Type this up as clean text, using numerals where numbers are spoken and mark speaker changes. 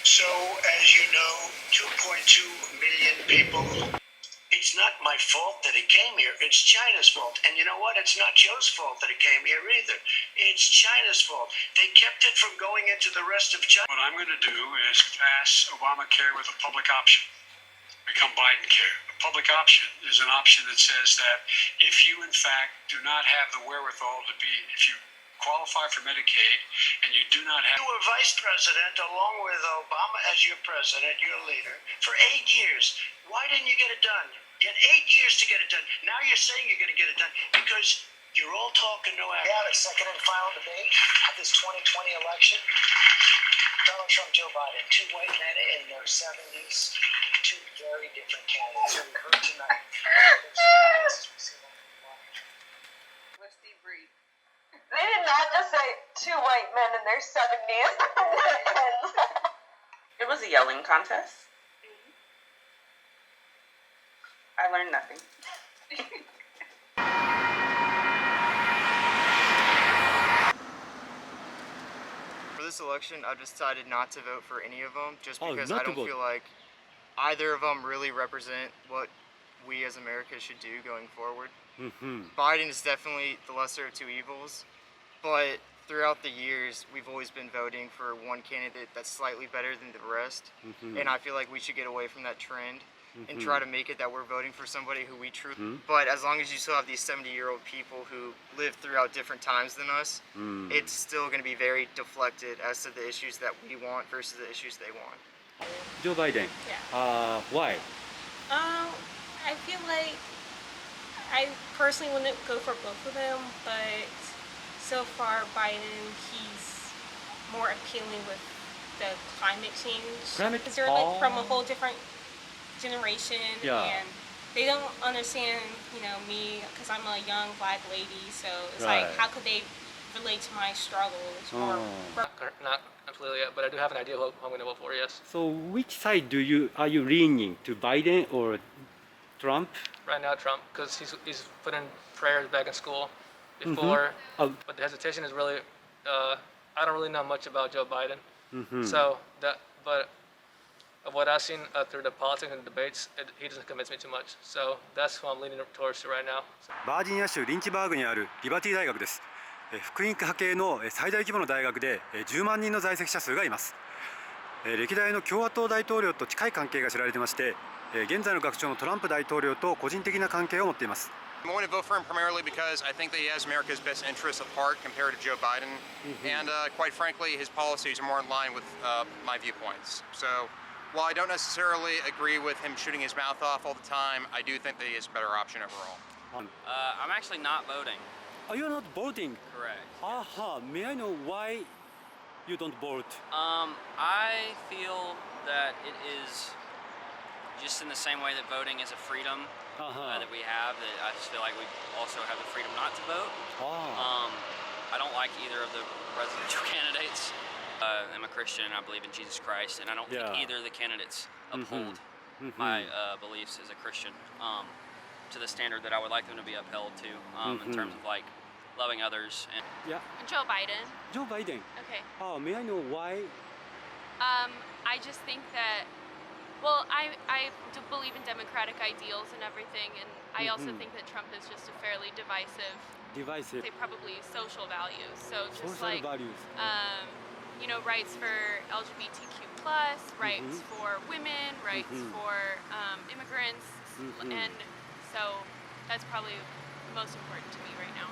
Speaker 1: So, as you know, 2.2 million people. It's not my fault that it came here. It's China's fault. And you know what? It's not Joe's fault that it came here either. It's China's fault. They kept it from going into the rest of China. What I'm going to do is pass Obamacare with a public option. Become Biden care. A public option is an option that says that if you, in fact, do not have the wherewithal to be, if you qualify for Medicaid and you do not have... You were vice president along with Obama as your president, your leader, for 8 years. Why didn't you get it done? You had 8 years to get it done. Now you're saying you're going to get it done because you're all talk and no action. Yeah, the second and final debate of this 2020 election. Donald Trump, Joe Biden, two white men in their 70s, two very different candidates. We heard tonight.
Speaker 2: Let's debrief.
Speaker 3: They did not just say two white men in their 70s.
Speaker 2: It was a yelling contest. I learned nothing.
Speaker 4: For this election, I've decided not to vote for any of them just because I don't feel like either of them really represent what we as America should do going forward. Biden is definitely the lesser of two evils, but throughout the years, we've always been voting for one candidate that's slightly better than the rest, and I feel like we should get away from that trend and try to make it that we're voting for somebody who we truly... But as long as you still have these 70-year-old people who live throughout different times than us, it's still going to be very deflected as to the issues that we want versus the issues they want.
Speaker 5: Joe Biden.
Speaker 6: Yeah.
Speaker 5: Why?
Speaker 6: I feel like I personally wouldn't go for both of them, but so far Biden, he's more appealing with the climate change. Because they're like from a whole different generation, and they don't understand, you know, me, because I'm a young black lady, so it's like, how could they relate to my struggles? Or
Speaker 7: Not completely yet, but I do have an idea who I'm going to vote for, yes.
Speaker 5: So which side are you leaning to, Biden or Trump?
Speaker 7: Right now, Trump, because he's put in prayers back in school before, but the hesitation is really, I don't really know much about Joe Biden, so but of what I've seen through the politics and debates, he doesn't convince me too much, so that's who I'm leaning towards right now.
Speaker 8: バージニア州リンチバーグにあるリバティ大学です。福音派系の最大規模の大学で10万人の在籍者数がいます。歴代の共和党大統領と近い関係が知られてまして、現在の学長のトランプ大統領と個人的な関係を持っています。
Speaker 9: I'm going to vote for him primarily because I think that he has America's best interests at heart compared to Joe Biden, and quite frankly, his policies are more in line with my viewpoints. So, while I don't necessarily agree with him shooting his mouth off all the time, I do think that he is a better option overall.
Speaker 10: I'm actually not voting.
Speaker 5: Are you not voting?
Speaker 10: Correct.
Speaker 5: May I know why you don't vote?
Speaker 10: I feel that it is just in the same way that voting is a freedom that we have, that I just feel like we also have the freedom not to vote. I don't like either of the presidential candidates. I'm a Christian, I believe in Jesus Christ, and I don't think either of the candidates uphold my beliefs as a Christian to the standard that I would like them to be upheld to in terms of like loving others. And
Speaker 11: Joe Biden.
Speaker 5: Joe Biden.
Speaker 11: Okay.
Speaker 5: May I know why?
Speaker 11: I just think that, well, I do believe in democratic ideals and everything, and I also think that Trump is just a fairly divisive. They probably social values. So just social values. You know, rights for LGBTQ+, rights for women, rights for immigrants, and so that's probably most important to me right now.